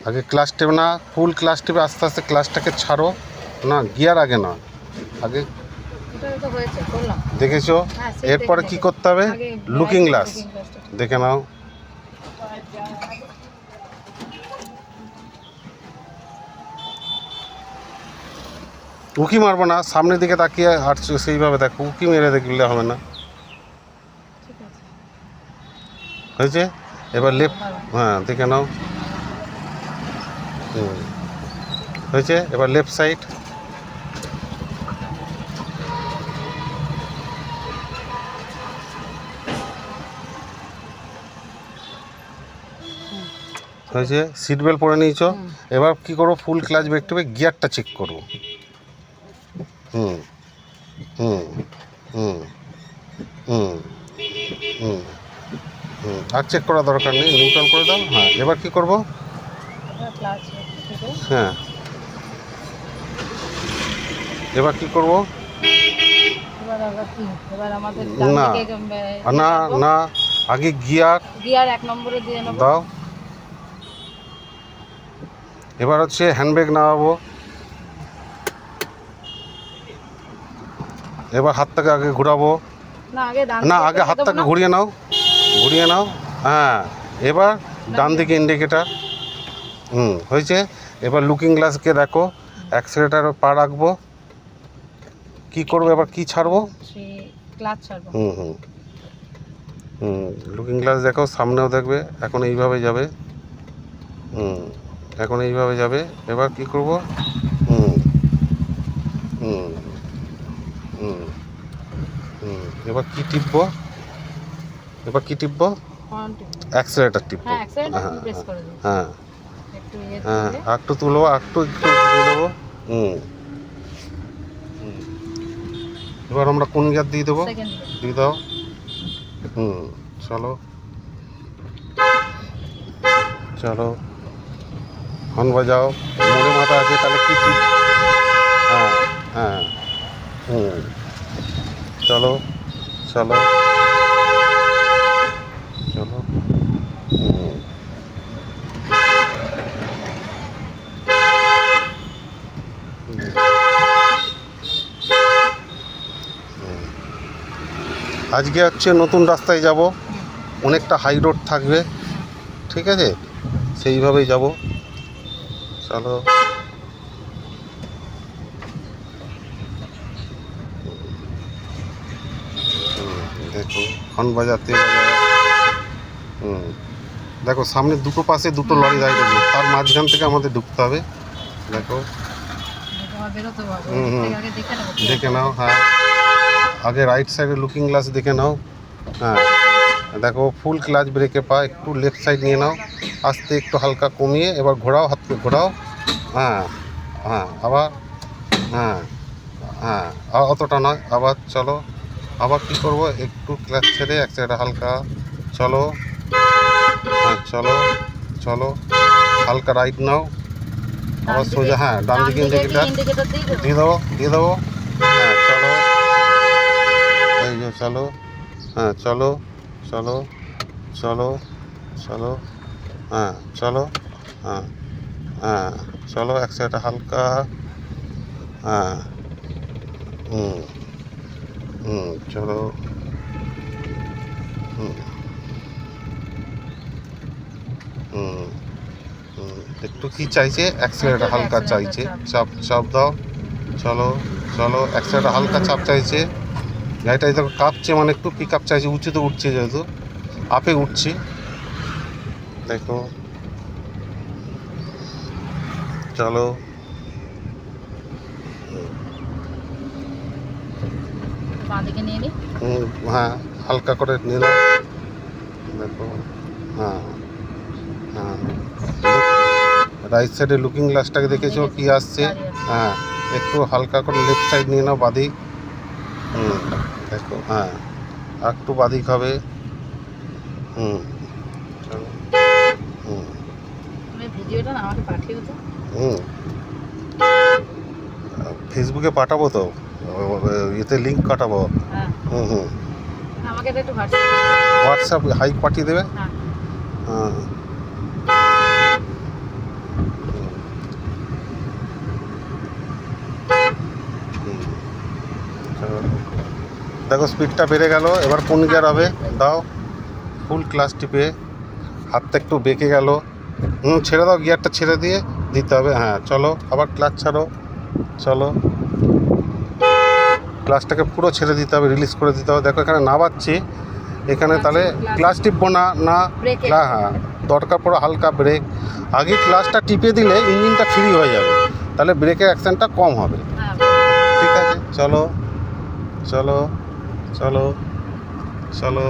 আগে ক্লাচ টেপে না, ফুল ক্লাচ টেপে আস্তে আস্তে ক্লাচটাকে ছাড়ো না, গিয়ার আগে না, আগে দেখেছো। এরপরে কি করতে হবে, লুকিং গ্লাস দেখে নাও। উকি মারবো না, সামনের দিকে তাকিয়ে আর সেইভাবে দেখো, উকি মেরে দেখলে হবে না। হয়েছে, এবার লেফট, হ্যাঁ দেখে নাও। হয়েছে, এবার লেফট সাইড। হয়েছে, সিট বেল্ট পরে নিয়েছো। এবার কি করবো, ফুল ক্লাচ ব্রেক টিপে গিয়ারটা চেক করবো। হুম হুম হুম হুম হুম হুম আর চেক করা দরকার নেই, নিউট্রাল করে দাও। হ্যাঁ, এবার কি করবো, হ্যাঁ এবার কি করবো, না না না, আগে গিয়ার 1 নম্বরে দিয়ে দাও। এবার হচ্ছে হ্যান্ড ব্রেক নামাবো। এবার হাতটাকে আগে ঘোরাবো, না আগে হাতটাকে ঘুরিয়ে নাও, ঘুরিয়ে নাও। হ্যাঁ, এবার ডান দিকে ইন্ডিকেটার। হয়েছে, এবার লুকিং গ্লাসকে দেখো, অ্যাক্সিলারেটরে পা রাখবো। কি করবো এবার, কি ছাড়বো, ক্লাচ ছাড়বো। লুকিং গ্লাস দেখো, সামনেও দেখবে, এখন এইভাবে যাবে। এখন এইভাবে যাবে। এবার কি করবো, এবার কি টিপবো, এবার কি টিপবো, অ্যাক্সিলারেটর টিপবো। হ্যাঁ হ্যাঁ, একটু তুলো, একটু দিয়ে দেবো। এবার আমরা কোন গিয়ার দিয়ে দেবো, দিয়ে দাও। চলো চলো, হর্ন বাজাও। মোড়ে মাথা আছে, তাহলে কি টিপ, হ্যাঁ হ্যাঁ চলো চলো চলো। আজকে হচ্ছে নতুন রাস্তায় যাব, অনেকটা হাই রোড থাকবে, ঠিক আছে, সেইভাবেই যাব। চলো, দেখো হর্ন বাজাতে বাজায়। দেখো সামনে দুটো পাশে দুটো লরি দাঁড়িয়ে রয়েছে, তার মাঝখান থেকে আমাদের ঢুকতে হবে। দেখো, দেখে নাও। হ্যাঁ, আগে রাইট সাইডে লুকিং গ্লাস দেখে নাও। হ্যাঁ দেখো, ফুল ক্লাচ ব্রেকে পা, একটু লেফট সাইড নিয়ে নাও, আস্তে একটু হালকা কমিয়ে, এবার ঘোরাও, হাতকে ঘোরাও। হ্যাঁ হ্যাঁ, আবার, হ্যাঁ হ্যাঁ অতটা নয়, আবার চলো। আবার কি করব, একটু ক্লাচ ছেড়ে এক সাইডে হালকা চলো। হ্যাঁ চলো চলো, হালকা রাইট নাও, আবার সোজা। হ্যাঁ, ডান দিকে ইন্ডিকেটার দিয়ে দেবো, দিয়ে দেবো। হ্যাঁ চলো, এই যে চলো। হ্যাঁ চলো চলো চলো চলো। হ্যাঁ চলো, হ্যাঁ হ্যাঁ চলো, এক সাইডে হালকা। হ্যাঁ চলো। একটু কি চাইছে, অ্যাক্সিলারেটর হালকা চাইছে, চাপ চাপ দাও। চলো চলো, অ্যাক্সিলারেটর হালকা চাপ চাইছে, গাড়িটা দেখো কাঁপছে, মানে একটু পিক আপ চাইছে, উঁচুতে উঠছে, যেহেতু আপে উঠছে। দেখো, চলো। হ্যাঁ, হালকা করে নিয়ে নাও। দেখো, হ্যাঁ হ্যাঁ, রাইট সাইডে লুকিং গ্লাসটাকে দেখেছো কি আসছে। হ্যাঁ, একটু হালকা করে লেফট সাইড নিয়ে নাও, বাদিক। দেখো, হ্যাঁ একটু বাদিক হবে। চলো। ফেসবুকে পাঠাবো তো, এতে লিঙ্ক কাটাবো। হোয়াটসঅ্যাপ হাইক পাঠিয়ে দেবে। হ্যাঁ দেখো স্পিডটা বেড়ে গেল, এবার কোন গিয়ার হবে দাও, ফুল ক্লাচ টিপে, হাতটা একটু বেঁকে গেল, ছেড়ে দাও, গিয়ারটা ছেড়ে দিয়ে দিতে হবে। হ্যাঁ চলো, আবার ক্লাচ ছাড়ো, চলো, ক্লাচটাকে পুরো ছেড়ে দিতে হবে, রিলিজ করে দিতে হবে। দেখো এখানে নামাচ্ছি, এখানে তাহলে ক্লাচ টিপবো না, না ব্রেকে হ্যাঁ দরকার পড়ে হালকা ব্রেক। আগে ক্লাচটা টিপে দিলে ইঞ্জিনটা ফ্রি হয়ে যাবে, তাহলে ব্রেকের অ্যাকশনটা কম হবে। হ্যাঁ ঠিক আছে, চলো চলো চলো চলো।